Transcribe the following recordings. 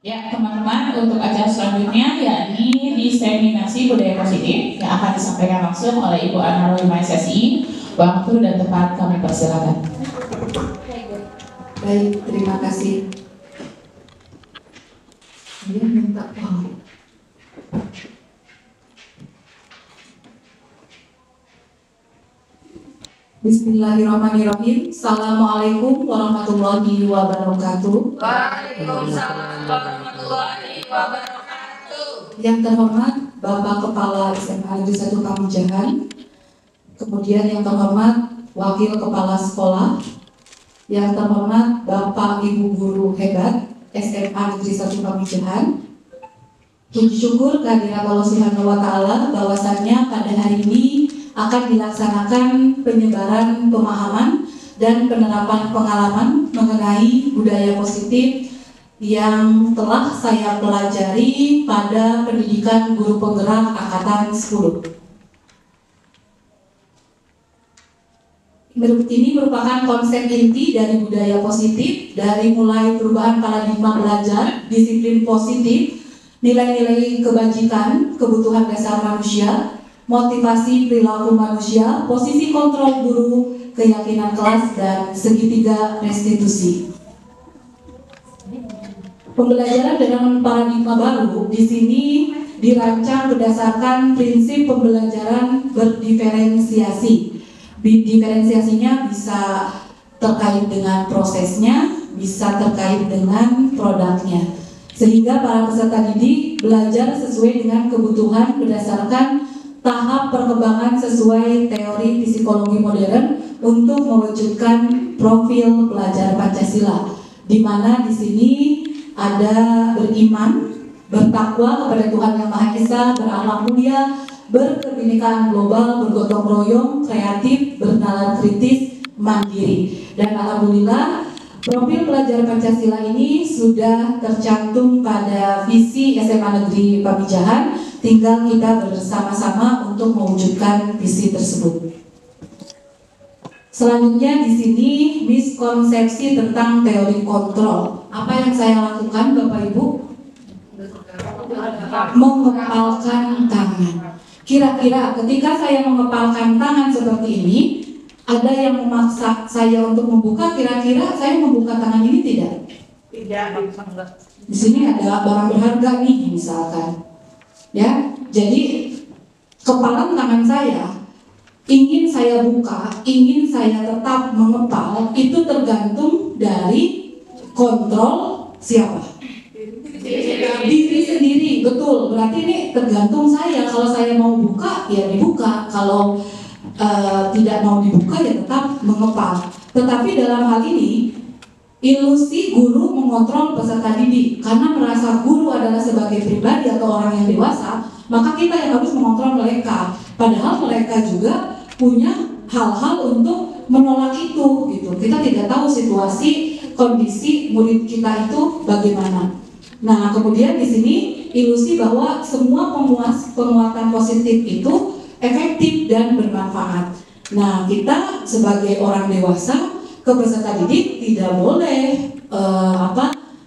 Ya, teman-teman, untuk acara selanjutnya yakni diseminasi budaya positif yang akan disampaikan langsung oleh Ibu Ana Rohimah SSI. Waktu dan tempat kami persilakan. Baik, terima kasih. Dia minta tolong. Bismillahirrahmanirrahim. Assalamualaikum warahmatullahi wabarakatuh. Waalaikumsalam warahmatullahi wabarakatuh. Yang terhormat Bapak Kepala SMA Negeri 1 Pamijahan, kemudian yang terhormat Wakil Kepala Sekolah, yang terhormat Bapak Ibu Guru hebat SMA Negeri 1 Pamijahan. Puji syukur kehadirat Allah Subhanahu wa Ta'ala bahwasannya pada hari ini akan dilaksanakan penyebaran pemahaman dan penerapan pengalaman mengenai budaya positif yang telah saya pelajari pada pendidikan guru penggerak angkatan 10. Ini merupakan konsep inti dari budaya positif, dari mulai perubahan paradigma belajar, disiplin positif, nilai-nilai kebajikan, kebutuhan dasar manusia, motivasi perilaku manusia, posisi kontrol guru, keyakinan kelas, dan segitiga restitusi. Pembelajaran dengan paradigma baru di sini dirancang berdasarkan prinsip pembelajaran berdiferensiasi. Diferensiasinya bisa terkait dengan prosesnya, bisa terkait dengan produknya. Sehingga para peserta didik belajar sesuai dengan kebutuhan berdasarkan tahap perkembangan sesuai teori psikologi modern untuk mewujudkan profil pelajar Pancasila, di mana di sini ada beriman, bertakwa kepada Tuhan Yang Maha Esa, berakhlak mulia, berkebinekaan global, bergotong royong, kreatif, bernalar kritis, mandiri. Dan alhamdulillah profil pelajar Pancasila ini sudah tercantum pada visi SMA Negeri Pamijahan. Tinggal kita bersama-sama untuk mewujudkan visi tersebut. Selanjutnya di sini miskonsepsi tentang teori kontrol. Apa yang saya lakukan, Bapak Ibu? Mengepalkan tangan. Kira-kira ketika saya mengepalkan tangan seperti ini, ada yang memaksa saya untuk membuka, kira-kira saya membuka tangan ini tidak? Tidak. Di sini ada barang berharga nih misalkan. Ya, jadi kepalan tangan saya ingin saya buka, ingin saya tetap mengepal, itu tergantung dari kontrol siapa? Diri sendiri, betul. Berarti ini tergantung saya. Kalau saya mau buka, ya dibuka. Kalau tidak mau dibuka, ya tetap mengepal. Tetapi dalam hal ini ilusi guru mengontrol peserta didik, karena merasa guru adalah sebagai pribadi atau orang yang dewasa, maka kita yang harus mengontrol mereka. Padahal mereka juga punya hal-hal untuk menolak itu, gitu. Kita tidak tahu situasi, kondisi murid kita itu bagaimana. Nah, kemudian di sini ilusi bahwa semua penguatan positif itu efektif dan bermanfaat. Nah, kita sebagai orang dewasa ke peserta didik tidak boleh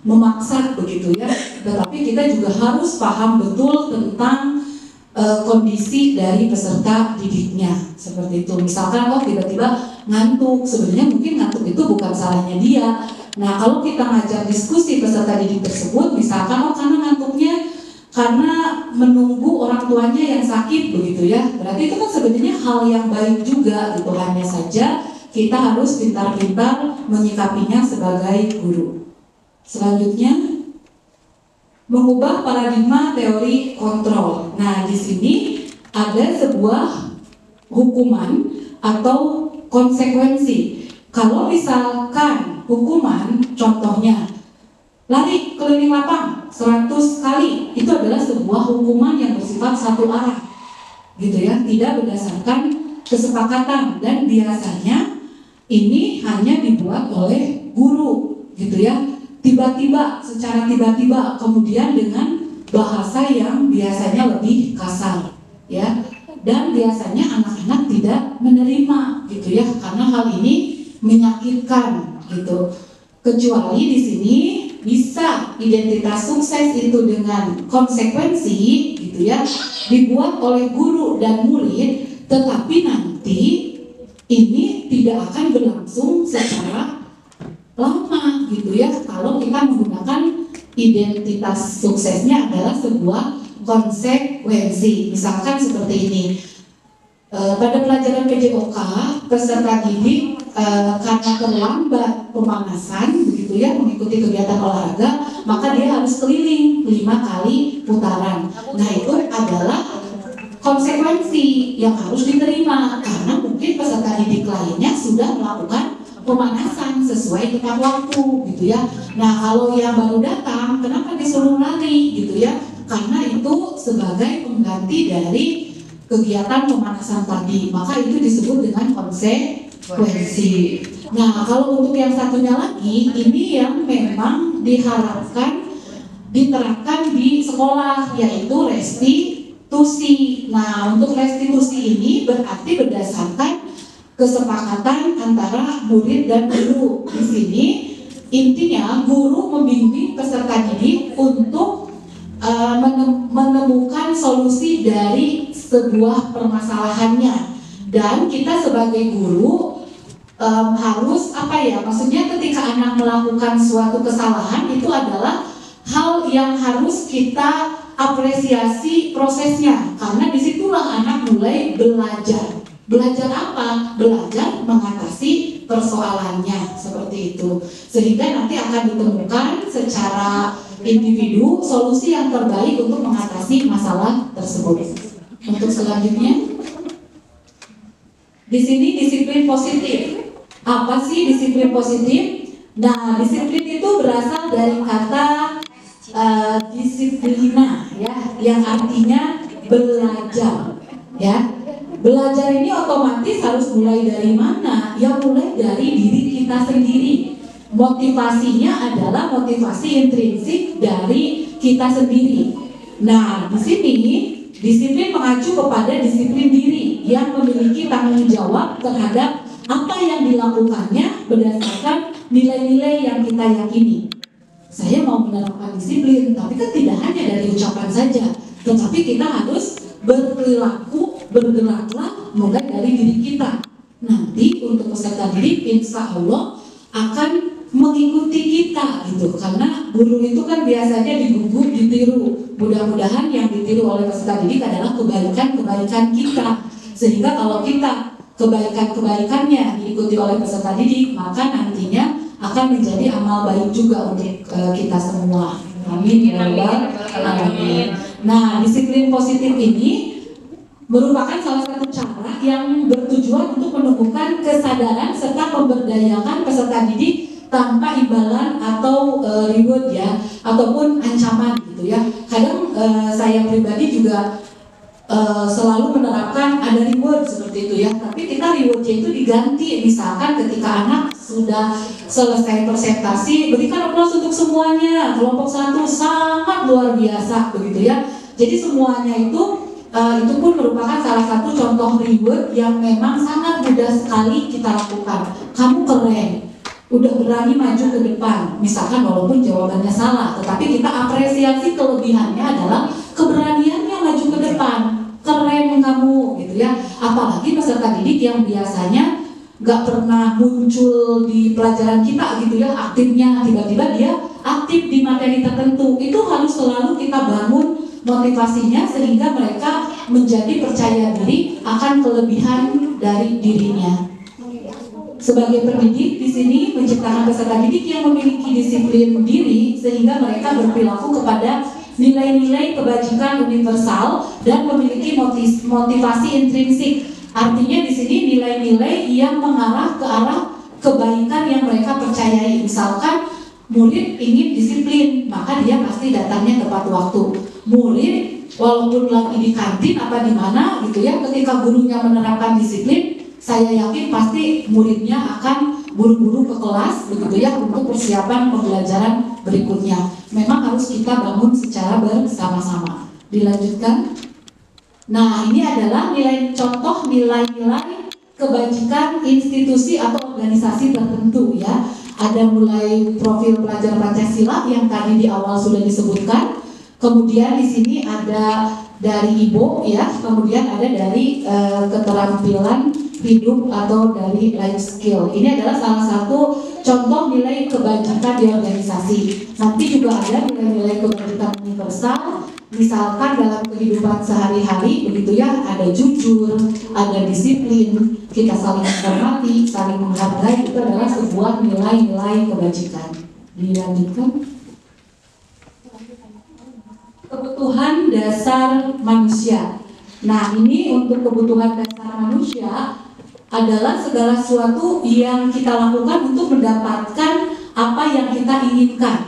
memaksa begitu ya, tetapi kita juga harus paham betul tentang kondisi dari peserta didiknya seperti itu. Misalkan tiba-tiba ngantuk, sebenarnya mungkin ngantuk itu bukan salahnya dia. Nah, kalau kita ngajak diskusi peserta didik tersebut, misalkan karena ngantuknya karena menunggu orang tuanya yang sakit begitu ya, berarti itu kan sebenarnya hal yang baik juga gitu. Hanya saja kita harus pintar-pintar menyikapinya sebagai guru. Selanjutnya, mengubah paradigma teori kontrol. Nah, di sini ada sebuah hukuman atau konsekuensi. Kalau misalkan hukuman, contohnya lari keliling lapang 100 kali, itu adalah sebuah hukuman yang bersifat satu arah, gitu ya, tidak berdasarkan kesepakatan, dan biasanya ini hanya dibuat oleh guru, gitu ya, tiba-tiba, secara tiba-tiba, kemudian dengan bahasa yang biasanya lebih kasar, ya, dan biasanya anak-anak tidak menerima, gitu ya, karena hal ini menyakitkan, gitu. Kecuali di sini bisa identitas sukses itu dengan konsekuensi gitu ya dibuat oleh guru dan murid, tetapi nanti ini tidak akan berlangsung secara lama gitu ya kalau kita menggunakan identitas suksesnya adalah sebuah konsekuensi. Misalkan seperti ini, pada pelajaran PJOK peserta didik karena terlambat pemanasan begitu ya mengikuti kegiatan olahraga, maka dia harus keliling 5 kali putaran. Nah itu adalah konsekuensi yang harus diterima karena mungkin peserta didik lainnya sudah melakukan pemanasan sesuai tepat waktu gitu ya. Nah kalau yang baru datang kenapa disuruh lari gitu ya, karena itu sebagai pengganti dari kegiatan pemanasan tadi, maka itu disebut dengan konsekuensi. Nah kalau untuk yang satunya lagi, ini yang memang diharapkan diterapkan di sekolah, yaitu restitusi. Nah untuk restitusi ini berarti berdasarkan kesepakatan antara murid dan guru. Di sini intinya guru membimbing peserta didik untuk menemukan solusi dari sebuah permasalahannya, dan kita sebagai guru harus maksudnya ketika anak melakukan suatu kesalahan itu adalah hal yang harus kita apresiasi prosesnya, karena disitulah anak mulai belajar. Belajar apa? Belajar mengatasi persoalannya seperti itu, sehingga nanti akan ditemukan secara individu solusi yang terbaik untuk mengatasi masalah tersebut. Untuk selanjutnya, di sini disiplin positif. Apa sih disiplin positif? Nah, disiplin itu berasal dari kata disiplina, ya, yang artinya belajar, ya. Belajar ini otomatis harus mulai dari mana? Ya mulai dari diri kita sendiri. Motivasinya adalah motivasi intrinsik dari kita sendiri. Nah, di sini disiplin mengacu kepada disiplin diri yang memiliki tanggung jawab terhadap apa yang dilakukannya berdasarkan nilai-nilai yang kita yakini. Saya mau menerapkan disiplin, tapi kan tidak hanya dari ucapan saja, tetapi kita harus berperilaku, bergeraklah mulai dari diri kita. Nanti untuk peserta didik insya Allah akan mengikuti kita gitu, karena guru itu kan biasanya digugu, ditiru. Mudah-mudahan yang ditiru oleh peserta didik adalah kebaikan-kebaikan kita, sehingga kalau kita kebaikan-kebaikannya diikuti oleh peserta didik, maka nantinya akan menjadi amal baik juga untuk kita semua. Amin ya rabbal alamin. Nah, disiplin positif ini merupakan salah satu cara yang bertujuan untuk menumbuhkan kesadaran serta memberdayakan peserta didik tanpa imbalan atau reward ya, ataupun ancaman gitu ya. Kadang saya pribadi juga selalu menerapkan ada reward seperti itu ya, tapi kita rewardnya itu diganti, misalkan ketika anak sudah selesai presentasi berikan aplaus untuk semuanya, kelompok 1 sangat luar biasa begitu ya. Jadi semuanya itu pun merupakan salah satu contoh reward yang memang sangat mudah sekali kita lakukan. Kamu keren, udah berani maju ke depan, misalkan walaupun jawabannya salah, tetapi kita apresiasi kelebihannya adalah keberaniannya maju ke depan. Keren kamu gitu ya. Apalagi peserta didik yang biasanya gak pernah muncul di pelajaran kita gitu ya, aktifnya tiba-tiba dia aktif di materi tertentu. Itu harus selalu kita bangun motivasinya sehingga mereka menjadi percaya diri akan kelebihan dari dirinya. Sebagai pendidik di sini menciptakan peserta didik yang memiliki disiplin diri sehingga mereka berperilaku kepada nilai-nilai kebajikan universal dan memiliki motivasi intrinsik. Artinya di sini nilai-nilai yang mengarah ke arah kebaikan yang mereka percayai. Misalkan murid ingin disiplin, maka dia pasti datangnya tepat waktu. Murid walaupun lagi di kantin apa di mana gitu ya, ketika gurunya menerapkan disiplin, saya yakin pasti muridnya akan buru-buru ke kelas begitu ya untuk persiapan pembelajaran berikutnya. Memang harus kita bangun secara bersama-sama. Dilanjutkan. Nah, ini adalah contoh nilai-nilai kebajikan institusi atau organisasi tertentu ya. Ada mulai profil pelajar Pancasila yang tadi di awal sudah disebutkan. Kemudian di sini ada dari Ibu ya, kemudian ada dari keterampilan hidup atau dari life skill. Ini adalah salah satu contoh nilai kebajikan di organisasi. Nanti juga ada nilai-nilai kebajikan universal, misalkan dalam kehidupan sehari-hari begitu ya, ada jujur, ada disiplin, kita saling menghormati, saling menghargai, itu adalah sebuah nilai-nilai kebajikan. Dilanjutkan. Kebutuhan dasar manusia. Nah, ini untuk kebutuhan dasar manusia adalah segala sesuatu yang kita lakukan untuk mendapatkan apa yang kita inginkan.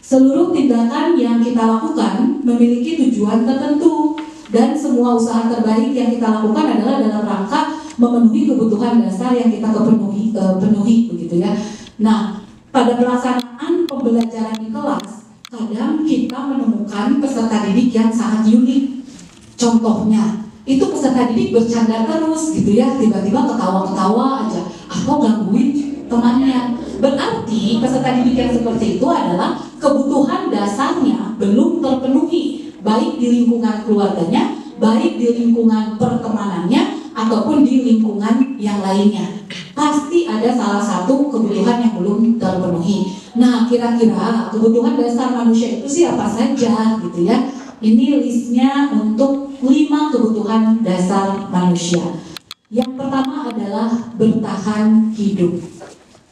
Seluruh tindakan yang kita lakukan memiliki tujuan tertentu, dan semua usaha terbaik yang kita lakukan adalah dalam rangka memenuhi kebutuhan dasar yang kita penuhi begitu ya. Nah, pada pelaksanaan pembelajaran di kelas, kadang kita menemukan peserta didik yang sangat unik. Contohnya, itu peserta didik bercanda terus gitu ya, tiba-tiba ketawa-ketawa aja, atau gangguin temannya. Berarti peserta didik yang seperti itu adalah kebutuhan dasarnya belum terpenuhi, baik di lingkungan keluarganya, baik di lingkungan pertemanannya, ataupun di lingkungan yang lainnya. Pasti ada salah satu kebutuhan yang belum terpenuhi. Nah, kira-kira kebutuhan dasar manusia itu sih apa saja gitu ya. Ini listnya untuk 5 kebutuhan dasar manusia. Yang pertama adalah bertahan hidup.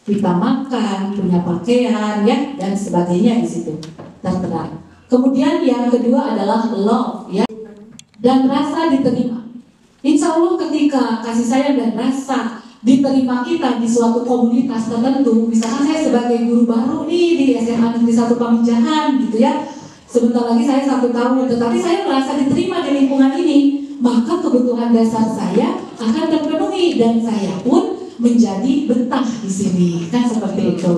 Kita makan, punya pakaian ya, dan sebagainya di situ tertera. Kemudian yang kedua adalah love ya, dan rasa diterima. Insya Allah ketika kasih sayang dan rasa diterima kita di suatu komunitas tertentu, misalkan saya sebagai guru baru nih di SMA Negeri 1 Pamijahan gitu ya, sebentar lagi saya 1 tahun, tetapi saya merasa diterima di lingkungan ini, maka kebutuhan dasar saya akan terpenuhi dan saya pun menjadi betah di sini, kan seperti itu,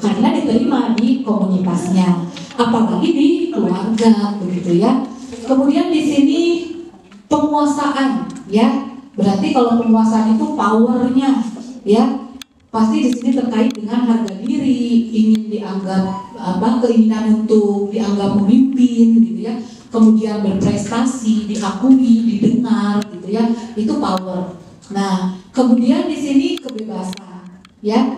karena diterima di komunitasnya, apalagi di keluarga begitu ya. Kemudian di sini penguasaan ya. Berarti kalau penguasaan itu powernya ya, pasti di sini terkait dengan harga diri, ingin dianggap keinginan untuk dianggap memimpin gitu ya, kemudian berprestasi, diakui, didengar gitu ya, itu power. Nah, kemudian di sini kebebasan ya,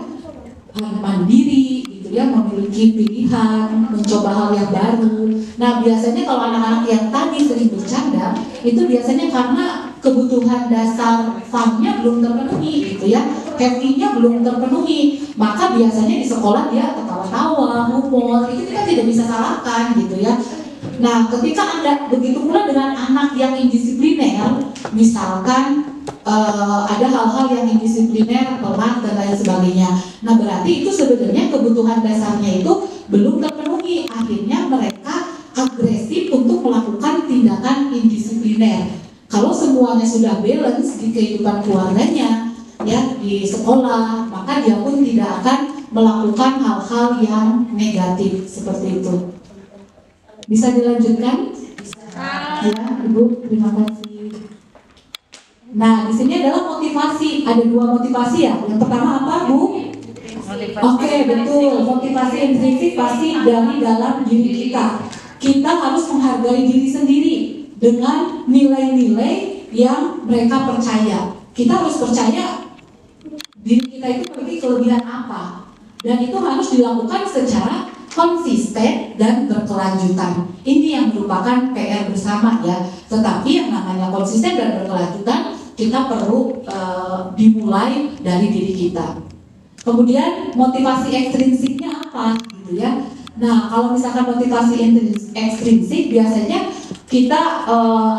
mandiri gitu ya, memiliki pilihan, mencoba hal yang baru. Nah, biasanya kalau anak-anak yang tadi sering bercanda, itu biasanya karena kebutuhan dasar fun-nya belum terpenuhi gitu ya, happy-nya belum terpenuhi, maka biasanya di sekolah dia ketawa-tawa, humor, itu kita tidak bisa salahkan gitu ya. Nah, ketika Anda begitu pula dengan anak yang indisipliner, misalkan ada hal-hal yang indisipliner, telat dan lain sebagainya. Nah, berarti itu sebenarnya kebutuhan dasarnya itu belum terpenuhi, akhirnya mereka agresif untuk melakukan tindakan indisipliner. Kalau semuanya sudah balance di kehidupan keluarganya, ya di sekolah, maka dia pun tidak akan melakukan hal-hal yang negatif seperti itu. Bisa dilanjutkan? Ya, Ibu, terima kasih. Nah, di sini adalah motivasi. Ada 2 motivasi ya. Yang pertama apa, Bu? Oke, betul. Motivasi intrinsik pasti dari dalam diri kita. Kita harus menghargai diri sendiri dengan nilai-nilai yang mereka percaya. Kita harus percaya diri kita itu memiliki kelebihan apa, dan itu harus dilakukan secara konsisten dan berkelanjutan. Ini yang merupakan PR bersama ya. Tetapi yang namanya konsisten dan berkelanjutan kita perlu dimulai dari diri kita. Kemudian motivasi ekstrinsiknya apa gitu ya. Nah, kalau misalkan motivasi ekstrinsik biasanya kita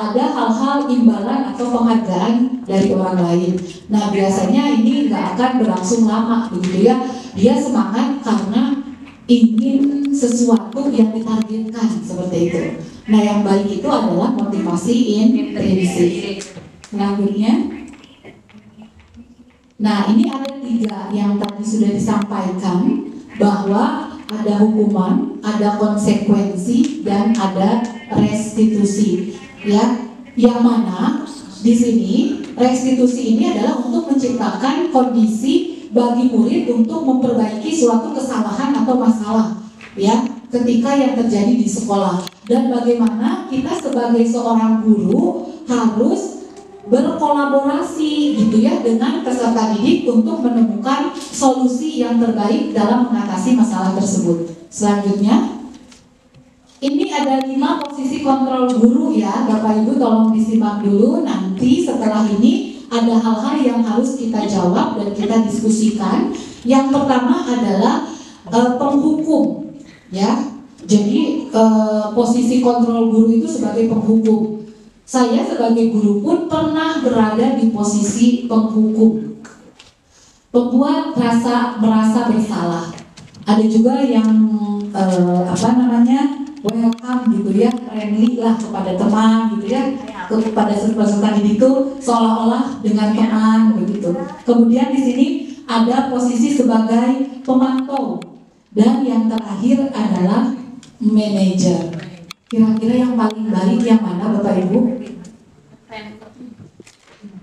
ada hal-hal imbalan atau penghargaan dari orang lain. Nah, biasanya ini nggak akan berlangsung lama begitu ya. Dia semangat karena ingin sesuatu yang ditargetkan seperti itu. Nah, yang baik itu adalah motivasi intrinsik. Selanjutnya, nah ini ada 3 yang tadi sudah disampaikan, bahwa ada hukuman, ada konsekuensi, dan ada restitusi. Ya, yang mana di sini restitusi ini adalah untuk menciptakan kondisi bagi murid untuk memperbaiki suatu kesalahan atau masalah, ya, ketika yang terjadi di sekolah. Dan bagaimana kita sebagai seorang guru harus berkolaborasi gitu ya dengan peserta didik untuk menemukan solusi yang terbaik dalam mengatasi masalah tersebut. Selanjutnya, ini ada 5 posisi kontrol guru ya, Bapak Ibu tolong disimak dulu. Nanti setelah ini ada hal-hal yang harus kita jawab dan kita diskusikan. Yang pertama adalah penghukum, ya. Jadi posisi kontrol guru itu sebagai penghukum. Saya sebagai guru pun pernah berada di posisi penghukum, pembuat merasa bersalah. Ada juga yang welcome gitu ya, friendly lah kepada teman gitu ya, kepada peserta didik itu seolah-olah dengan teman begitu. Kemudian di sini ada posisi sebagai pemantau dan yang terakhir adalah manajer. Kira-kira yang paling baik yang mana Bapak Ibu?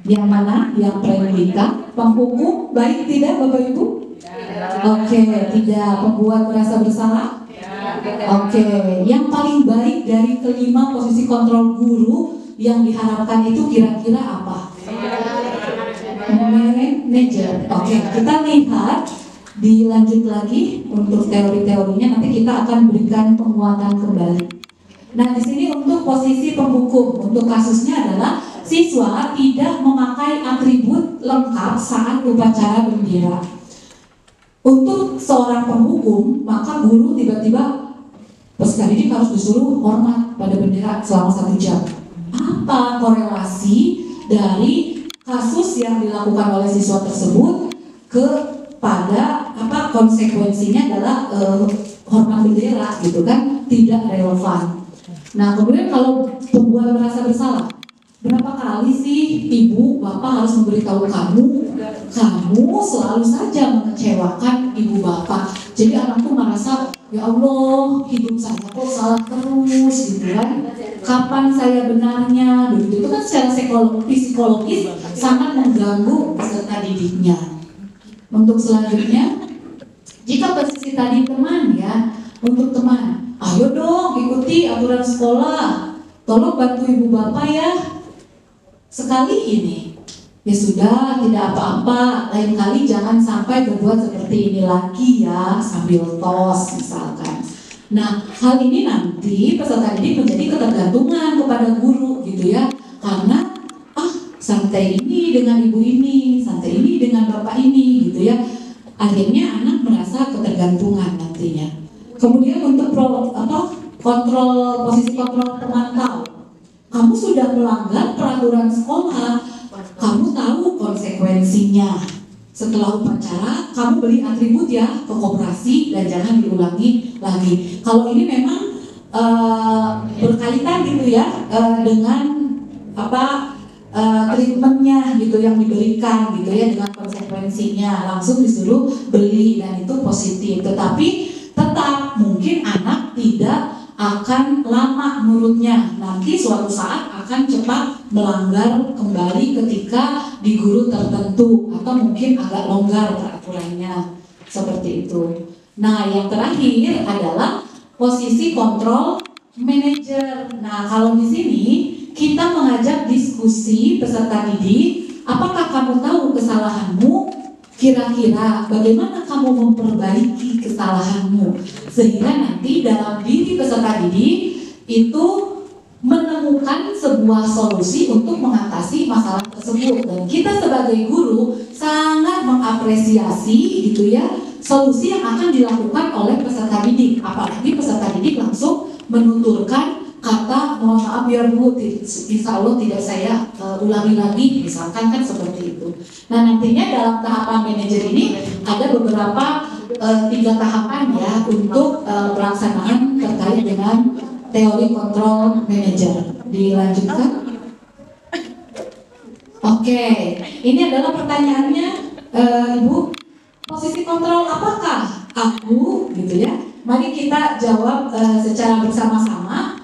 Yang mana? Yang friendly kah? Penghukum baik tidak Bapak Ibu? Oke, tidak. Pembuat merasa bersalah? Oke, yang paling baik dari kelima posisi kontrol guru yang diharapkan itu kira-kira apa? Manager. Oke, kita lihat dilanjut lagi untuk teori-teorinya, nanti kita akan berikan penguatan kembali. Nah, di sini untuk posisi penghukum, untuk kasusnya adalah siswa tidak memakai atribut lengkap saat upacara bendera. Untuk seorang penghukum, maka guru tiba-tiba peserta didik harus disuruh hormat pada bendera selama 1 jam. Apa korelasi dari kasus yang dilakukan oleh siswa tersebut kepada konsekuensinya adalah hormat bendera gitu kan, tidak relevan. Nah, kemudian kalau pembuat merasa bersalah, berapa kali sih ibu bapak harus memberitahu kamu selalu saja mengecewakan ibu bapak. Jadi anak tuh merasa, ya Allah, hidup saya kok salah terus gitu kan. Kapan saya benarnya? Begitu itu kan secara psikologis sangat mengganggu peserta didiknya. Untuk selanjutnya, jika posisi tadi teman ya, untuk teman, ayo dong ikuti aturan sekolah, tolong bantu ibu bapak ya. Sekali ini, ya sudah tidak apa-apa, lain kali jangan sampai berbuat seperti ini lagi ya, sambil tos misalkan. Nah, hal ini nanti peserta didik menjadi ketergantungan kepada guru gitu ya, karena santai ini dengan ibu ini, santai ini dengan bapak ini gitu ya. Akhirnya anak merasa ketergantungan nantinya. Kemudian untuk posisi kontrol pemantau, kamu sudah melanggar peraturan sekolah, kamu tahu konsekuensinya. Setelah upacara, kamu beli atribut ya ke koperasi dan jangan diulangi lagi. Kalau ini memang berkaitan gitu ya dengan treatmentnya gitu yang diberikan gitu ya, dengan konsekuensinya langsung disuruh beli dan itu positif. Tetapi tetap mungkin anak tidak akan lama nurutnya, nanti suatu saat akan cepat melanggar kembali ketika di guru tertentu atau mungkin agak longgar peraturannya seperti itu. Nah, yang terakhir adalah posisi kontrol manajer. Nah, kalau di sini kita mengajak diskusi peserta didik, apakah kamu tahu kesalahanmu? Kira-kira bagaimana kamu memperbaiki kesalahanmu sehingga nanti dalam diri peserta didik itu menemukan sebuah solusi untuk mengatasi masalah tersebut. Dan kita sebagai guru sangat mengapresiasi gitu ya solusi yang akan dilakukan oleh peserta didik, apalagi peserta didik langsung menuturkan kata mohon maaf biar Bu, insya Allah tidak saya ulangi lagi, misalkan kan seperti itu. Nah, nantinya dalam tahapan manajer ini ada beberapa 3 tahapan ya untuk pelaksanaan terkait dengan teori kontrol manajer. Dilanjutkan. Oke, ini adalah pertanyaannya, Ibu. Posisi kontrol apakah aku gitu ya? Mari kita jawab secara bersama-sama.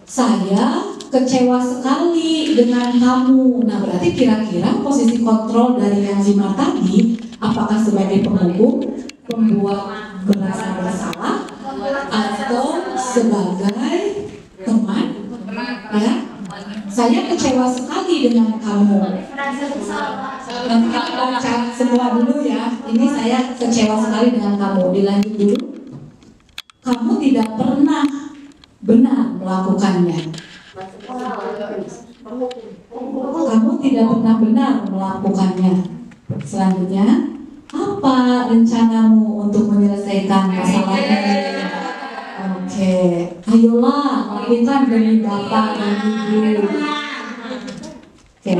Saya kecewa sekali dengan kamu. Nah, berarti kira-kira posisi kontrol dari yang 5 tadi Apakah sebagai penghukum, pembuat merasa bersalah, atau sebagai teman? Ya, saya kecewa sekali dengan kamu. Nanti kita baca semua dulu ya. Ini saya kecewa sekali dengan kamu. Dilanjut dulu. Kamu tidak pernah benar melakukannya. Kamu tidak pernah benar melakukannya. Selanjutnya, apa rencanamu untuk menyelesaikan masalah ini? Oke, ayolah lakukan demi Bapak dan Ibu. Oke,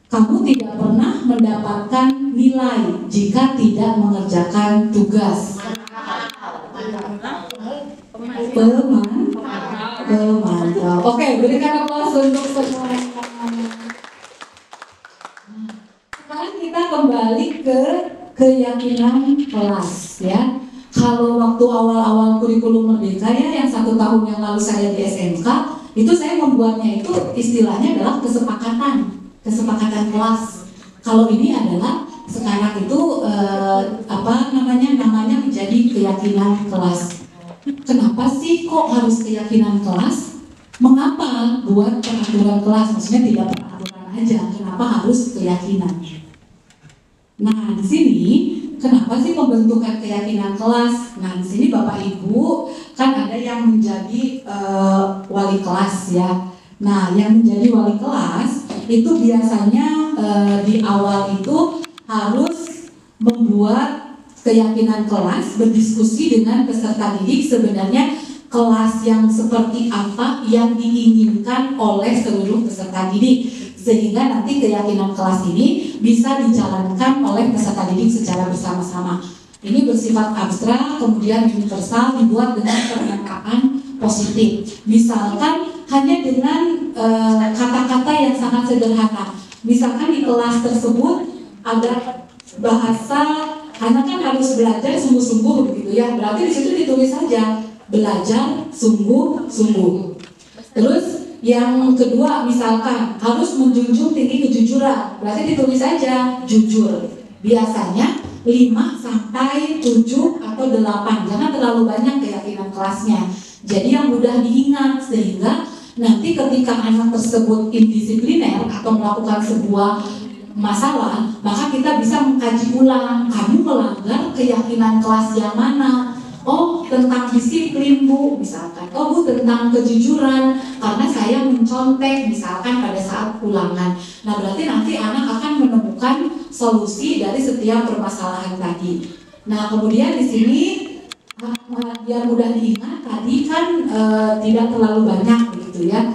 kamu tidak pernah mendapatkan nilai jika tidak mengerjakan tugas. Pemantau. Oke, berikan aplaus untuk semua. Sekarang kita kembali ke keyakinan kelas ya. Kalau waktu awal-awal kurikulum Merdeka ya, yang 1 tahun yang lalu saya di SMK, itu saya membuatnya itu istilahnya adalah kesepakatan kelas. Kalau ini adalah sekarang itu namanya menjadi keyakinan kelas. Kenapa sih kok harus keyakinan kelas? Mengapa buat peraturan kelas? Maksudnya tidak peraturan aja. Kenapa harus keyakinan? Nah, di sini kenapa sih pembentukan keyakinan kelas? Nah, di sini Bapak Ibu kan ada yang menjadi wali kelas ya. Nah, yang menjadi wali kelas itu biasanya di awal itu harus membuat keyakinan kelas, berdiskusi dengan peserta didik sebenarnya kelas yang seperti apa yang diinginkan oleh seluruh peserta didik, sehingga nanti keyakinan kelas ini bisa dijalankan oleh peserta didik secara bersama-sama. Ini bersifat abstrak, kemudian universal, dibuat dengan pernyataan positif. Misalkan hanya dengan kata-kata yang sangat sederhana. Misalkan di kelas tersebut ada bahasa, anak kan harus belajar sungguh-sungguh begitu ya. Berarti di situ ditulis saja belajar sungguh-sungguh. Terus yang kedua misalkan harus menjunjung tinggi kejujuran. Berarti ditulis saja jujur. Biasanya 5 sampai 7 atau 8. Jangan terlalu banyak keyakinan kelasnya. Jadi yang mudah diingat sehingga nanti ketika anak tersebut indisipliner atau melakukan sebuah masalah, maka kita bisa mengkaji ulang, kamu melanggar keyakinan kelas yang mana? Oh, tentang disiplin Bu, misalkan. Oh Bu, tentang kejujuran, karena saya mencontek misalkan pada saat ulangan. Nah, berarti nanti anak akan menemukan solusi dari setiap permasalahan tadi. Nah, kemudian di sini biar mudah diingat tadi kan tidak terlalu banyak begitu ya.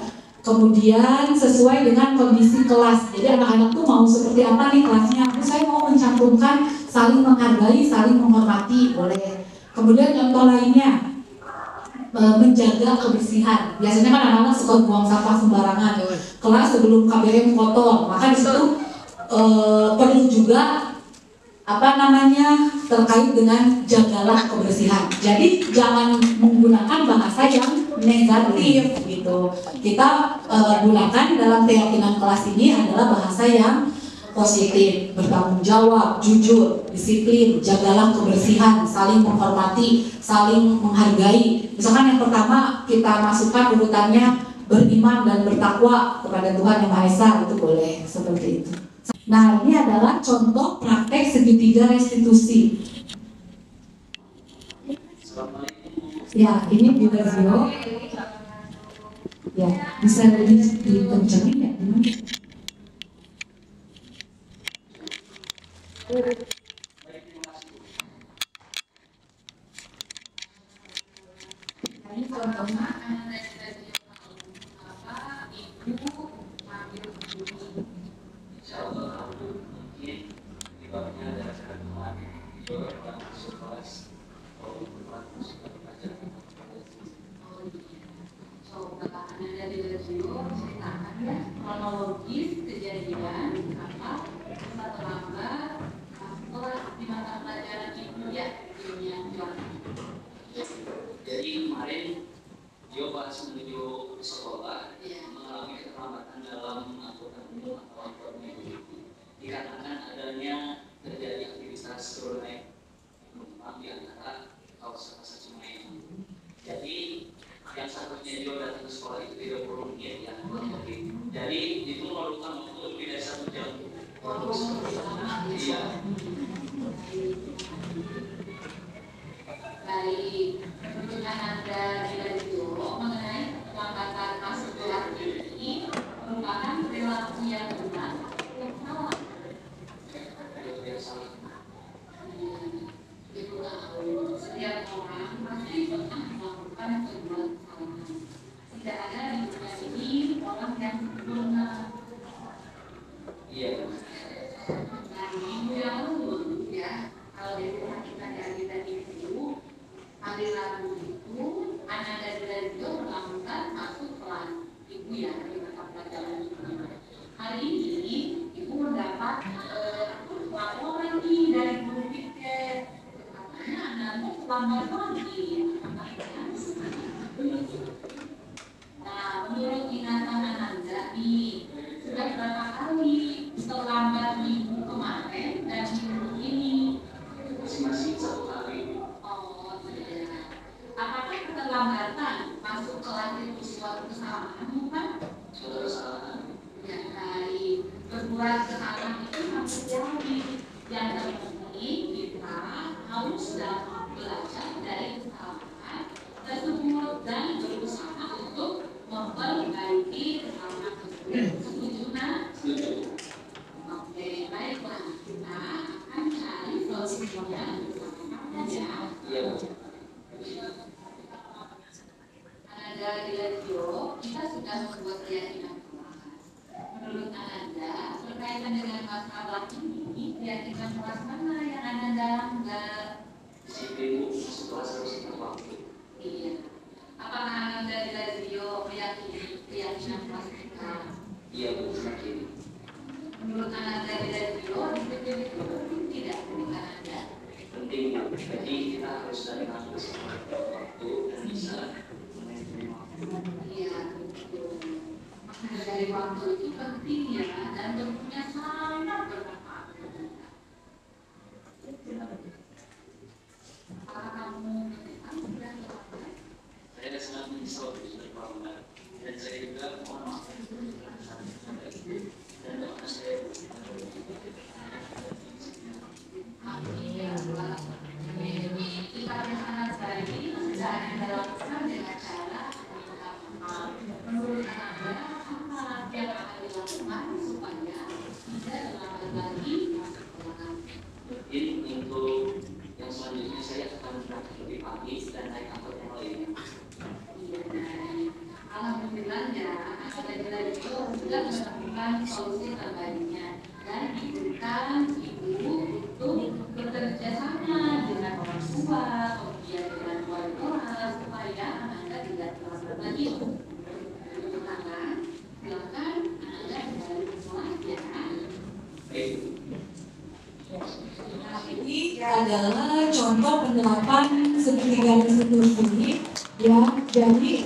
Kemudian sesuai dengan kondisi kelas. Jadi anak-anak tuh mau seperti apa nih kelasnya? Saya mau mencantumkan saling menghargai, saling menghormati, boleh. Kemudian contoh lainnya, menjaga kebersihan. Biasanya kan anak-anak suka buang sampah sembarangan. Kelas sebelum KBM kotor, maka di situ perlu juga terkait dengan jagalah kebersihan. Jadi jangan menggunakan bahasa yang negatif gitu. Kita gunakan dalam keyakinan kelas ini adalah bahasa yang positif, bertanggung jawab, jujur, disiplin, jagalah kebersihan, saling menghormati, saling menghargai. Misalkan yang pertama kita masukkan urutannya beriman dan bertakwa kepada Tuhan Yang Maha Esa, itu boleh seperti itu. Nah, ini adalah contoh praktek segitiga restitusi. Ya, ini juga Zio. Ya, bisa lebih dikencengin ya? Gimana? Ini contohnya kronologis kejadian masa terlambat kelas di mata pelajaran itu ya yang jadi kemarin Gio pas menuju sekolah mengalami keterlambatan dalam angkutan umum atau angkot dikarenakan adanya terjadi aktivitas turun naik penumpang di antara kawasan pasar Cimahi. Jadi yang seharusnya dia datang ke sekolah itu 30 menit ya. Jadi itu memerlukan waktu lebih dari 1 jam. Iya. Baik, menurut Anda dari dulu mengenai keterlambatan masuk kelas ini merupakan perilaku yang benar yang salah. Setiap orang pasti pernah melakukan sebuah kesalahan. Tidak ada di dunia ini orang yang sempurna. Iya. Nah, minggu yang lalu ya, kalau dari rumah kita di tadi itu, hari Rabu itu, anak dari itu melakukan masuk kelas ibu ya di mata pelajaran itu. Hari ini ibu mendapat laporan nih dari guru piket, katanya anaknya terlambat lagi. Nah, menurut ingatan Anda nih, sudah berapa kali terlambat minggu kemarin dan minggu ini? Masing-masing 1 kali. Oh, tidak. Apakah keterlambatan masuk kelas itu suatu kesalahan, bukan? Sudah kesalahan. Ya, baik. Berbuat kesalahan itu manusiawi. Yang terpenting kita harus dapat belajar dari kesalahan tersebut dan berusaha untuk memperbaiki kesalahan tersebut. Setuju, Nak? Setuju. Oke, baiklah. Kita akan cari solusinya bersama-sama ya. Iya. Anda di radio, kita sudah membuat keyakinan kelas. Menurut Anda, berkaitan dengan masalah ini, keyakinan kelas mana yang Anda dalangkan? Disiplin masuk kelas harus tepat waktu. Iya. Apakah Anda di radio meyakini keyakinan kelas kita? Iya, Bu, yakin. Menurut Anda di radio, disiplin itu penting tidak menurut Anda? Penting, Bu. Jadi kita harus datang ke sekolah tepat waktu dan bisa manajemen waktu. Iya, betul. Maka dari waktu itu penting ya, dan tentunya sangat bermanfaat bagi kita. Apakah kamu menyesal sudah terlambat? Saya sangat menyesal sudah terlambat dan saya juga mohon maaf dan doa saya. Kita yang sangat baik sudah Anda lakukan dengan cara menurut Anda apa yang akan dilakukan supaya tidak terlambat lagi masuk sekolah. Mungkin untuk yang selanjutnya saya akan berangkat lebih pagi dan naik angkot yang lain. Iya, baik. Alhamdulillah ya, apabila itu sudah menemukan solusi terbaiknya dan diberikan ibu untuk bekerja sama dengan orang tua, kemudian dengan wali kelas supaya Anda tidak terlambat lagi untuk anak. Silakan Anda kembali ke kelas ya. Baik. Nah, ini adalah contoh penerapan segitiga restitusi ini ya. Jadi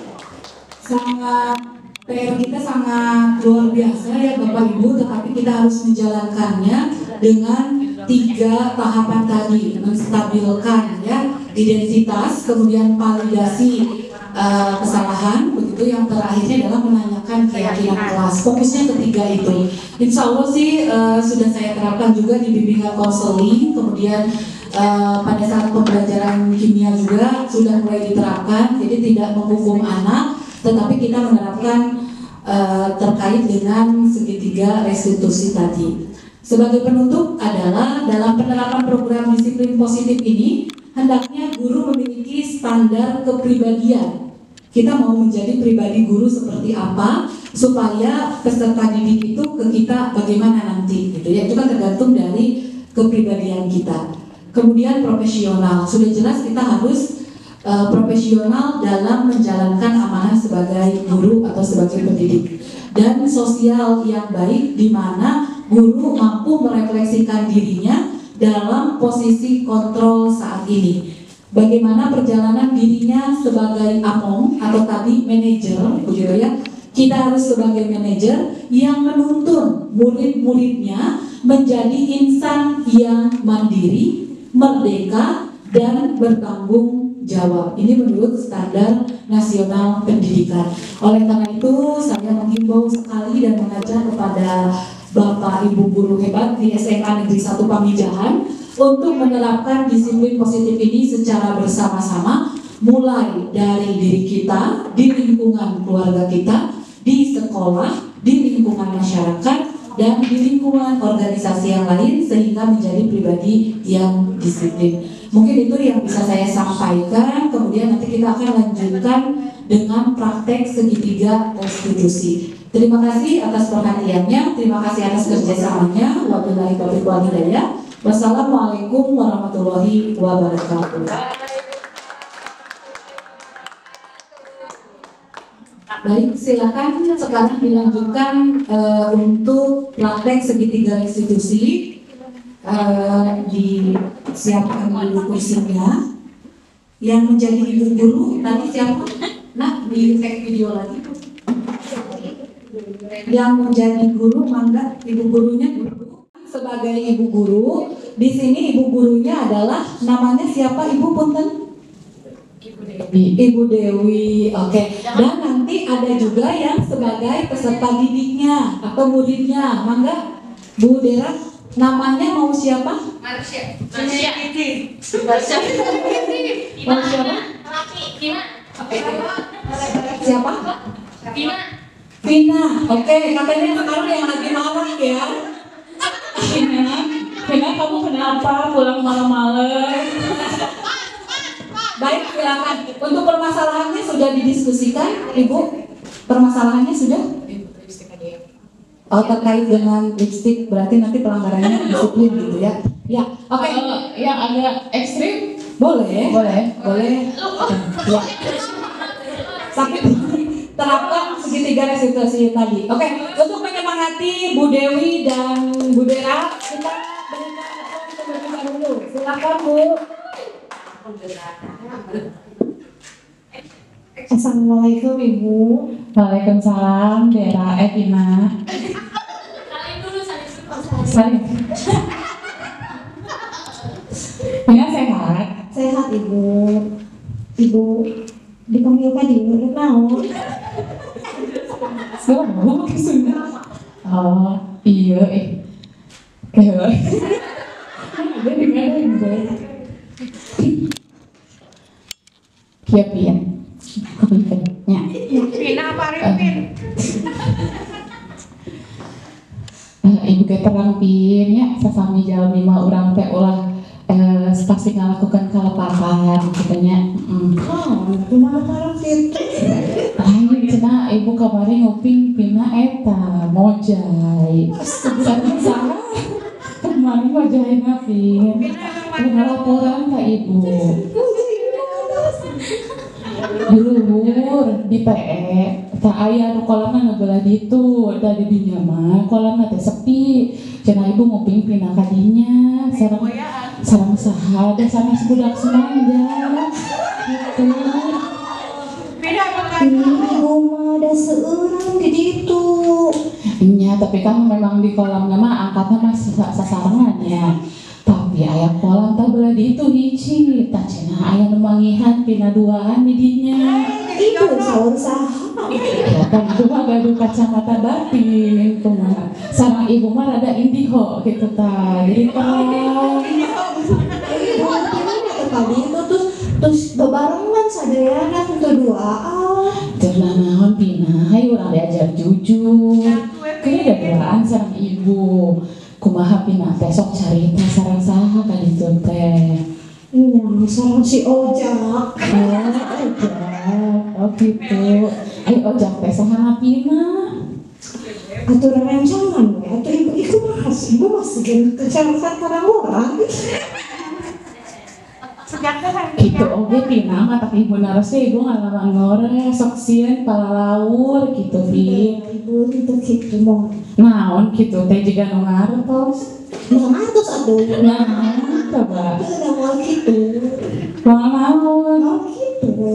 sangat PR kita sangat luar biasa ya Bapak Ibu, tetapi kita harus menjalankannya dengan 3 tahapan tadi, menstabilkan ya identitas, kemudian validasi kesalahan, begitu yang terakhirnya adalah menanyakan keyakinan kelas. Fokusnya ketiga itu. Insya Allah sih sudah saya terapkan juga di bimbingan konseling, kemudian pada saat pembelajaran kimia juga sudah mulai diterapkan, jadi tidak menghukum anak, tetapi kita menerapkan terkait dengan segitiga restitusi tadi. Sebagai penutup adalah dalam penerapan program disiplin positif ini, hendaknya guru memiliki standar kepribadian. Kita mau menjadi pribadi guru seperti apa, supaya peserta didik itu ke kita bagaimana nanti, gitu ya. Itu kan tergantung dari kepribadian kita. Kemudian profesional, sudah jelas kita harus profesional dalam menjalankan amanah sebagai guru atau sebagai pendidik, dan sosial yang baik di mana guru mampu merefleksikan dirinya dalam posisi kontrol saat ini. Bagaimana perjalanan dirinya sebagai among atau tadi manajer, begitu ya. Kita harus sebagai manajer yang menuntun murid-muridnya menjadi insan yang mandiri, merdeka, dan bertanggung jawab. Ini menurut Standar Nasional Pendidikan. Oleh karena itu, saya menghimbau sekali dan mengajak kepada Bapak Ibu guru hebat di SMA Negeri 1 Pamijahan untuk menerapkan disiplin positif ini secara bersama-sama, mulai dari diri kita, di lingkungan keluarga kita, di sekolah, di lingkungan masyarakat, dan di lingkungan organisasi yang lain, sehingga menjadi pribadi yang disiplin. Mungkin itu yang bisa saya sampaikan. Kemudian nanti kita akan lanjutkan dengan praktek segitiga restitusi. Terima kasih atas perhatiannya, terima kasih atas kerjasamanya. Wabillahi taufiq wal hidayah. Wassalamualaikum warahmatullahi wabarakatuh. Baik, silakan sekarang dilanjutkan untuk praktek segitiga restitusi. Disiapkan dulu kursinya. Yang menjadi ibu guru tadi siapa? Nah, di tag video lagi. Yang menjadi guru, mangga ibu gurunya dulu. Sebagai ibu guru, di sini ibu gurunya adalah namanya siapa, Ibu punten? Ibu Dewi, oke. Dan nanti ada juga yang sebagai peserta didiknya atau muridnya, mangga Bu Dera, namanya mau siapa? Marsha. Mau siapa? Siapa? Vina, oke. Katanya sekarang yang lagi marah ya. Vina, kamu kenapa pulang malam-malam? Baik, silakan. Untuk permasalahannya sudah didiskusikan, Ibu? Permasalahannya sudah? Oh, terkait dengan lipstik, berarti nanti pelanggarannya disiplin gitu ya? Ya, oke. Yang agak ekstrim? Boleh. Boleh. Ya. Tapi terapkan segitiga restitusi tadi. Oke, untuk menyemangati Bu Dewi dan Bu Dera, kita berikan aplaus terlebih dahulu. Silakan Bu. Assalamualaikum Ibu. Waalaikumsalam, Dera, Vina. Salim. Vina sehat? Sehat Ibu. Ibu dipanggil Pak Dino, naon? Selalu kesuna. Oh, iya Kewe. Ada di mana Ibu? Kiapin. Kepikannya. Pina apa Arifin? Ibu keterang pin ya, sesami jalan 5 orang teh ulah pasti ngalakukan kalapahan katanya. Oh, cuma sekarang situ. Lain cenah ibu kamari nguping pina eta mojai. Salah. Kemarin mojain pin. Laporan ka ibu. Dulur di PE tak aya nu kolamna ngebelah ditu da di dinya mah kolamna teh sepi cenah ibu nguping pina ka dinya sareng saha da sanes budak semanja gitu. Ibu mah ada seorang di situ. Nya tapi kan memang di kolamnya mah angkatnya masih sasarangan ya. Tapi aya kolam tak belah ditu hiji tak cenah aya nu mangihan pina duaan di dinya. Itu sahur saha. Ya kan itu mah gaduh kacamata batin kumaha. Sareng ibu mah rada indiho gitu tah. Jadi Tadi itu terus bebarengan sadayana untuk doa. Terlah naon pina, hayu urang diajar jujur. Kayaknya ada doaan sareng ibu. Kumaha pina teh sok carita sareng saha ka ditu teh. Iya, sareng si Ojak. Oh gitu. Ayo ojak teh saha pina. Aturan rancangan we, atuh ibu iku masih gen kecelakaan karena orang. Gitu oge pina mah tak ibu naros ibu ngalaman ngores sok sieun palalaur gitu Pi. Ibu itu gitu mau. Naon gitu teh jiga nu ngartos. Mengatus aduh. Naon coba. Udah mau gitu. Naon. Mau gitu. Ibu.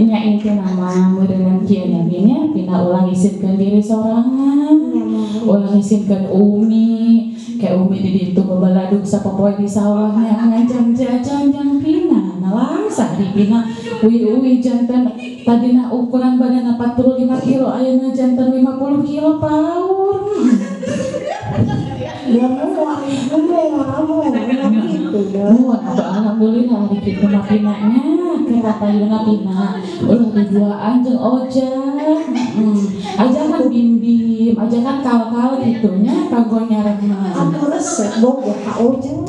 Nya inti nama meureun kieu nya pina ulang isipkeun diri sorangan. Nama ulah isinkan Umi kayak Umi di itu bebaladuk sapopoe di sawahnya ngajang jajan jang pina nalangsa di pina uwi jantan tadina ukuran badan 45 kilo ayeuna jantan 50 kilo paur. Ya mau ibu mau gitu dah. Alhamdulillah hari kita mah pinanya kira payuna pina ulah diduaan jeung ojak. Ajakan bim-bim, ajakan kal-kal gitunya kagok nyarek mah. Aku resep boga ka ojek.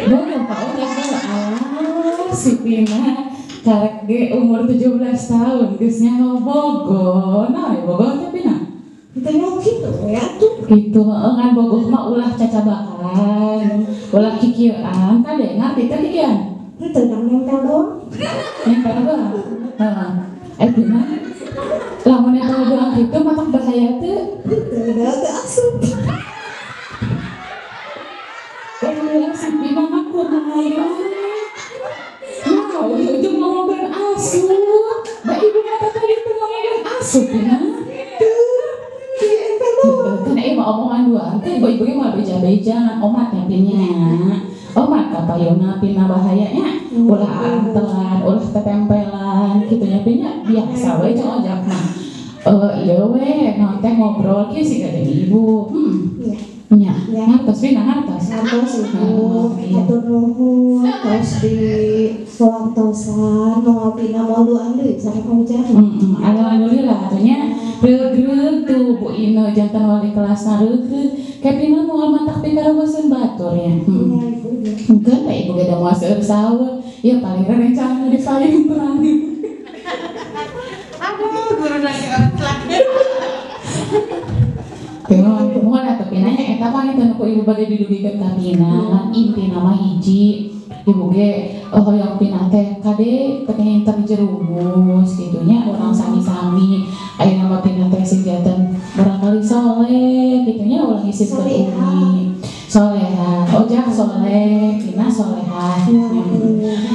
Boga ka ojak alah si pina karek ge umur 17 tahun geus nyaho bogo. Nah, bogo teh pina. Kita mau gitu ya tuh. Gitu ngan bogoh mah ulah cacabakan, ulah kikieuan, kade ngarti teh kikieuan. Itu yang nempel doang. Nempel doang. Heeh. Pina lamun nempel doang gitu matak bahaya teh. Itu udah agak asup. Si Pina mah kumaha. Nah, ujung ngomongin asup. Da ibu mata tadi teh ngomongin asup Pina. Karena ibu omongan dua, kan ibu-ibu mah beja-beja, omat yang pinya, omat kapayona pina bahayanya, ulah telan, ulah tetempelan, gitunya pinya biasa we jeung ojak mah. Iya we, nanti ngobrol ki sih gak ibu. Nya, ngartos pina ngartos. Ngartos ibu, atur nuhun, terus di soantosan, mau pina mau luan deui sareng ojak. Alhamdulillah atunya reug-reug tuh Bu Ine jantan wali kelasna reug-reug. Kayak pina moal matak pikaroboseun batur ya. Iya ibu. Engkeun da ibu ge da moal seueur saur. Ya paling rencana di paling terakhir. Aduh, guru lagi otlak. Mohon atuh pinanya eta mah eta ku ibu bade didugikeun ka pina. Inti nama hiji ibu ge hoyong pina teh kade pengen terjerumus gitunya orang sami-sami aya nama pina teh singatan barangkali soleh gitunya ulah isi ke Umi soleha ojak soleh pina soleha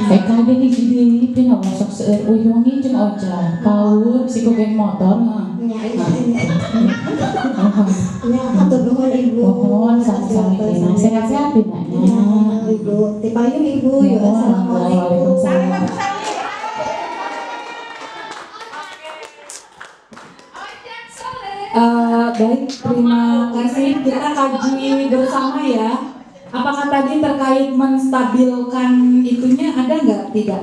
kade nih deui pina masuk seueur uyungi jeung ojak paur siku geng motor Ya, atur nuhun ibu. mohon sami-sami pina sehat-sehat pinanya Ibu, tipayun ibu. Ya, assalamualaikum. Baik, terima kasih. Kita kaji bersama ya. Apakah tadi terkait menstabilkan itunya ada nggak? Tidak.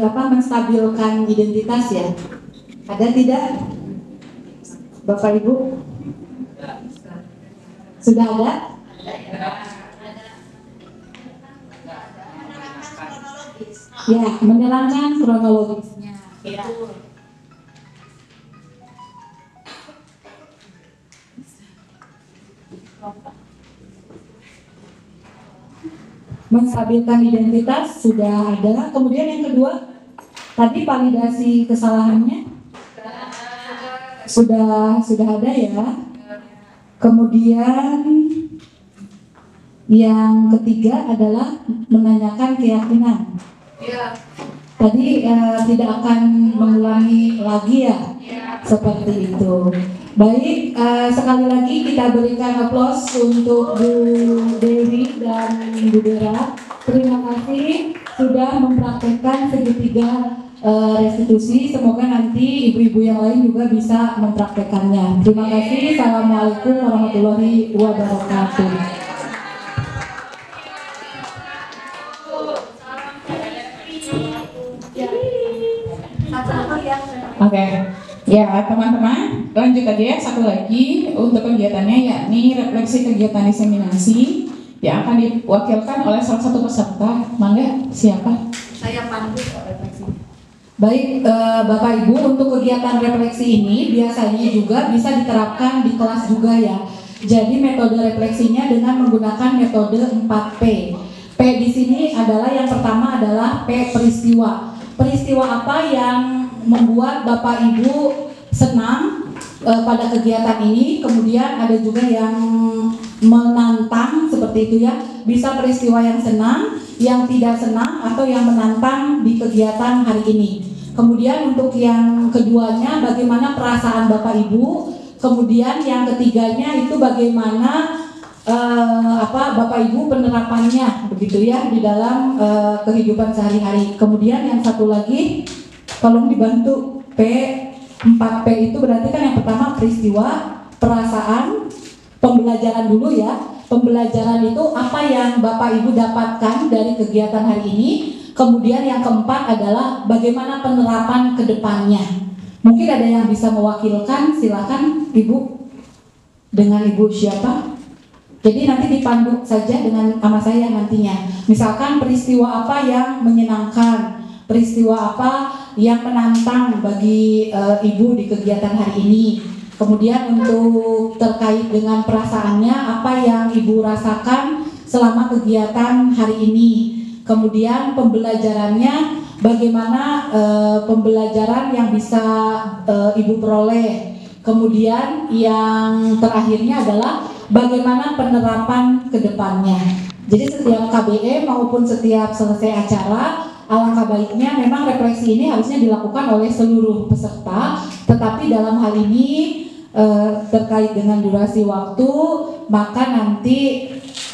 Menstabilkan identitas ya? Ada tidak? Bapak Ibu? Sudah ada? Ya, menerangkan kronologisnya. Menstabilkan identitas sudah ada. Kemudian yang kedua, tadi validasi kesalahannya sudah ada ya. Kemudian yang ketiga adalah menanyakan keyakinan. Tadi tidak akan mengulangi lagi ya, seperti itu. Baik, sekali lagi kita berikan aplaus untuk Bu Dewi dan Bu Dera. Terima kasih sudah mempraktekkan segitiga restitusi. Semoga nanti ibu-ibu yang lain juga bisa mempraktekannya. Terima kasih. Assalamualaikum warahmatullahi wabarakatuh. Oke, ya teman-teman lanjut aja ya satu lagi untuk kegiatannya yakni refleksi kegiatan diseminasi yang akan diwakilkan oleh salah satu peserta. Mangga, siapa? Saya pandu refleksi. Baik, Bapak Ibu, untuk kegiatan refleksi ini biasanya juga bisa diterapkan di kelas juga ya. Jadi metode refleksinya dengan menggunakan metode 4P. P di sini adalah yang pertama adalah P peristiwa. Peristiwa apa yang membuat Bapak Ibu senang pada kegiatan ini, kemudian ada juga yang menantang seperti itu ya. Bisa peristiwa yang senang, yang tidak senang, atau yang menantang di kegiatan hari ini. Kemudian untuk yang keduanya, bagaimana perasaan Bapak Ibu Kemudian yang ketiganya itu bagaimana Bapak Ibu penerapannya begitu ya di dalam kehidupan sehari-hari. Kemudian yang satu lagi tolong dibantu 4P itu berarti kan yang pertama peristiwa, perasaan, pembelajaran dulu ya. Pembelajaran itu apa yang Bapak Ibu dapatkan dari kegiatan hari ini. Kemudian yang keempat adalah bagaimana penerapan ke depannya. Mungkin ada yang bisa mewakilkan, silakan Ibu. Dengan Ibu siapa? Jadi nanti dipandu saja dengan sama saya nantinya. Misalkan peristiwa apa yang menyenangkan, peristiwa apa yang menantang bagi Ibu di kegiatan hari ini. Kemudian untuk terkait dengan perasaannya, apa yang Ibu rasakan selama kegiatan hari ini. Kemudian pembelajarannya, bagaimana pembelajaran yang bisa Ibu peroleh. Kemudian yang terakhirnya adalah bagaimana penerapan ke depannya. Jadi setiap KBE maupun setiap selesai acara, alangkah baiknya memang refleksi ini harusnya dilakukan oleh seluruh peserta. Tetapi dalam hal ini terkait dengan durasi waktu, maka nanti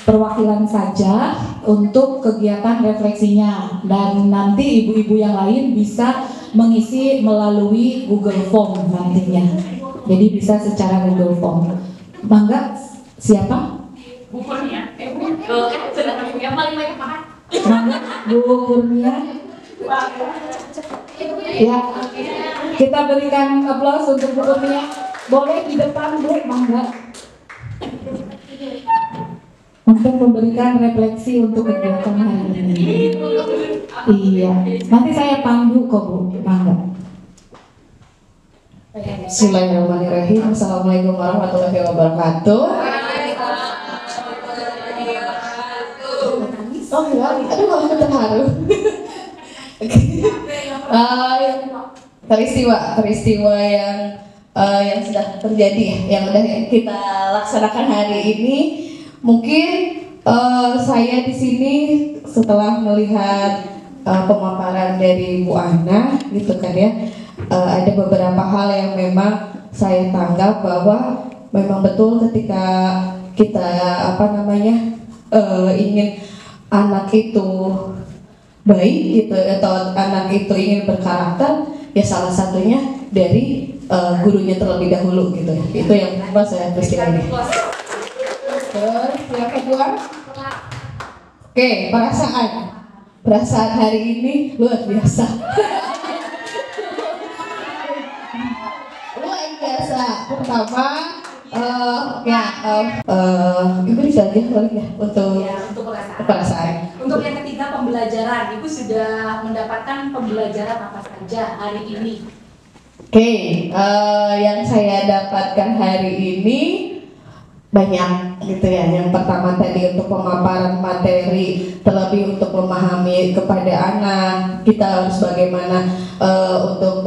perwakilan saja untuk kegiatan refleksinya. Dan nanti ibu-ibu yang lain bisa mengisi melalui Google Form nantinya. Jadi bisa secara Google Form. Mangga, siapa? Bu Kurnia. Yang paling banyak makan. Mangga, Bu Kurnia. Ya, kita berikan aplaus untuk Bu Kurnia. Boleh di depan Bu, mangga. Untuk memberikan refleksi untuk kegiatan hari ini. Iya, nanti saya pandu kok Bu, mangga. Bismillahirrahmanirrahim. Assalamualaikum warahmatullahi wabarakatuh. Oh ya, aduh malah terharu. Peristiwa yang sudah terjadi, yang sudah kita laksanakan hari ini. Mungkin saya di sini setelah melihat pemaparan dari Bu Ana, gitu kan ya. Ada beberapa hal yang memang saya tanggap bahwa memang betul ketika kita ingin anak itu baik gitu atau anak itu ingin berkarakter, ya salah satunya dari gurunya terlebih dahulu gitu. Itu yang pertama saya peristiwa ini. Terus yang kedua, oke, perasaan hari ini luar biasa. Pertama, Ibu bisa aja kali ya untuk perasaan. Untuk yang ketiga pembelajaran, Ibu sudah mendapatkan pembelajaran apa saja hari ini? Oke, yang saya dapatkan hari ini banyak gitu ya. Yang pertama tadi untuk pemaparan materi, terlebih untuk memahami kepada anak, kita harus bagaimana untuk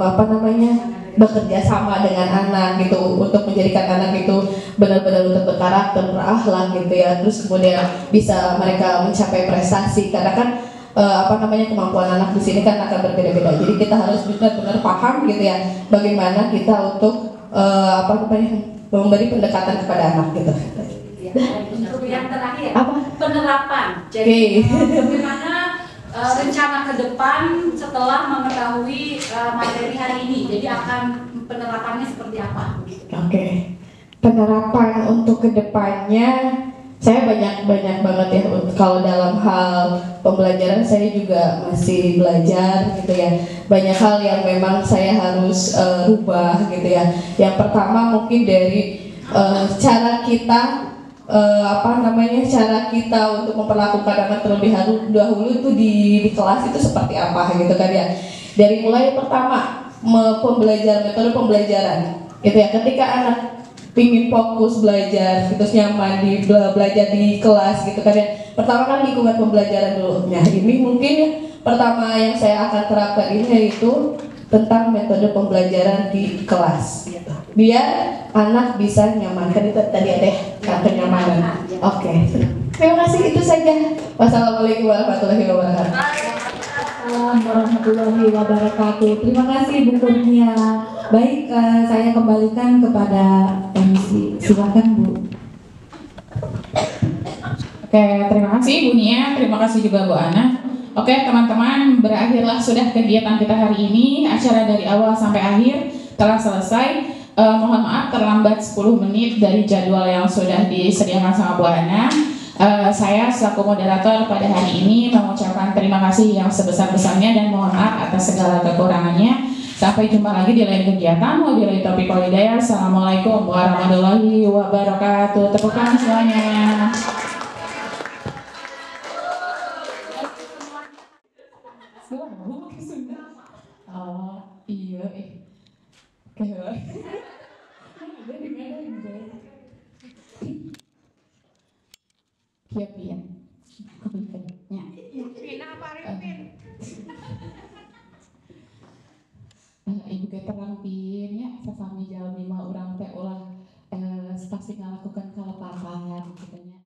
bekerja sama dengan anak gitu, untuk menjadikan anak itu benar-benar untuk berkarakter, berakhlak gitu ya. Terus kemudian bisa mereka mencapai prestasi, karena kan kemampuan anak di sini kan akan berbeda-beda. Jadi kita harus benar-benar paham gitu ya, bagaimana kita untuk memberi pendekatan kepada anak gitu. Untuk yang terakhir, Apa? Penerapan. Jadi bagaimana rencana ke depan setelah mengetahui materi hari ini, jadi akan penerapannya seperti apa? Oke. Penerapan untuk kedepannya, saya banyak banget ya. Kalau dalam hal pembelajaran saya juga masih belajar gitu ya. Banyak hal yang memang saya harus rubah gitu ya. Yang pertama mungkin dari cara kita cara kita untuk memperlakukan anak terlebih dahulu itu di kelas itu seperti apa gitu kan ya. Dari mulai pertama metode pembelajaran gitu ya, ketika anak pingin fokus belajar gitu, nyaman belajar di kelas gitu kan ya, pertama kan lingkungan pembelajaran dulu. Nah ini mungkin pertama yang saya akan terapkan ini yaitu tentang metode pembelajaran di kelas gitu. Biar anak bisa nyaman, kan itu tadi ada kenyamanan. Oke. Terima kasih, itu saja. Wassalamualaikum warahmatullahi wabarakatuh. Waalaikumsalam warahmatullahi wabarakatuh. Terima kasih Bu Kurnia. Baik, saya kembalikan kepada MC. Silakan Bu. Oke, terima kasih Bu Nia, terima kasih juga Bu Ana. Oke teman-teman, berakhirlah sudah kegiatan kita hari ini. Acara dari awal sampai akhir telah selesai. Mohon maaf terlambat 10 menit dari jadwal yang sudah disediakan sama Bu Ana. Saya selaku moderator pada hari ini mengucapkan terima kasih yang sebesar-besarnya dan mohon maaf atas segala kekurangannya. Sampai jumpa lagi di lain kegiatan. Wabillahi taufiq wal hidayah. Assalamualaikum warahmatullahi wabarakatuh. Tepuk tangan semuanya. Oh iya, Kiapin, kepikannya. Ibu terang pin ya, sesami jalmi mah urang teh ulah pasti ngalakukan kalapahan gitu nya.